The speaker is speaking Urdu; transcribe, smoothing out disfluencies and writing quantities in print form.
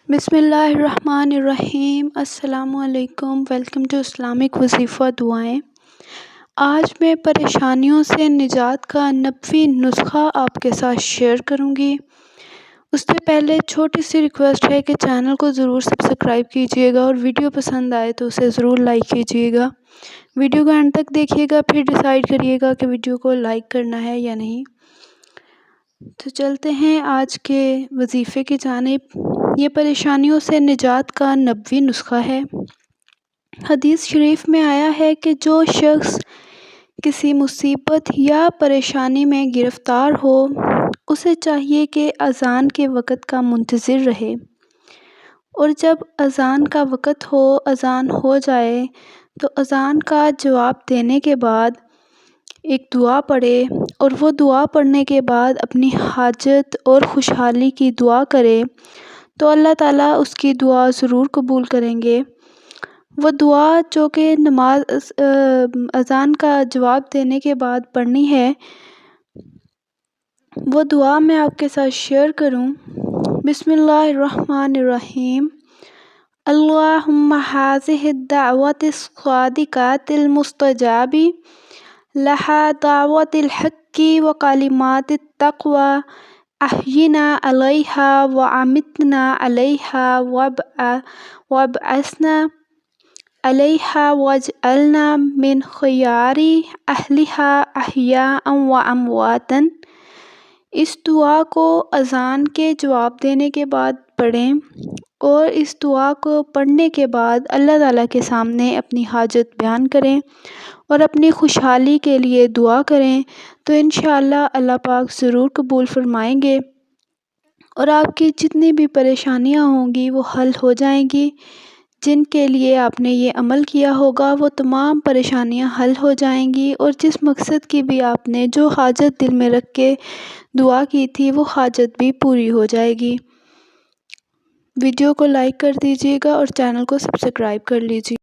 بسم اللہ الرحمن الرحیم۔ السلام علیکم۔ ویلکم ٹو اسلامک وظیفہ دعائیں۔ آج میں پریشانیوں سے نجات کا 90 نسخہ آپ کے ساتھ شیئر کروں گی۔ اس سے پہلے چھوٹی سی ریکویسٹ ہے کہ چینل کو ضرور سبسکرائب کیجیے گا اور ویڈیو پسند آئے تو اسے ضرور لائک کیجیے گا۔ ویڈیو کو اینڈ تک دیکھیے گا، پھر ڈیسائیڈ کریے گا کہ ویڈیو کو لائک کرنا ہے یا نہیں۔ تو چلتے ہیں آج کے وظیفے کی جانب۔ یہ پریشانیوں سے نجات کا 90 نسخہ ہے۔ حدیث شریف میں آیا ہے کہ جو شخص کسی مصیبت یا پریشانی میں گرفتار ہو، اسے چاہیے کہ اذان کے وقت کا منتظر رہے، اور جب اذان کا وقت ہو، اذان ہو جائے تو اذان کا جواب دینے کے بعد ایک دعا پڑھے، اور وہ دعا پڑھنے کے بعد اپنی حاجت اور خوشحالی کی دعا کرے تو اللہ تعالیٰ اس کی دعا ضرور قبول کریں گے۔ وہ دعا جو کہ اذان کا جواب دینے کے بعد پڑھنی ہے، وہ دعا میں آپ کے ساتھ شیئر کروں۔ بسم اللہ الرحمن الرحیم۔ اللہم ہذہ الدعوۃ الصادقۃ المستجاب لہا دعوۃ الحق وکلمات التقوی احینا علیہا وامتنا علیہا وابعثنا علیہا واجعلنا من خیار اہلہا احیاء وامواتا۔ اس دعا کو اذان کے جواب دینے کے بعد پڑھیں، اور اس دعا کو پڑھنے کے بعد اللہ تعالیٰ کے سامنے اپنی حاجت بیان کریں اور اپنی خوشحالی کے لیے دعا کریں، تو انشاءاللہ اللہ پاک ضرور قبول فرمائیں گے، اور آپ کی جتنی بھی پریشانیاں ہوں گی وہ حل ہو جائیں گی۔ جن کے لیے آپ نے یہ عمل کیا ہوگا وہ تمام پریشانیاں حل ہو جائیں گی، اور جس مقصد کی بھی آپ نے جو حاجت دل میں رکھ کے دعا کی تھی وہ حاجت بھی پوری ہو جائے گی۔ ویڈیو کو لائک کر دیجیے گا اور چینل کو سبسکرائب کر لیجیے۔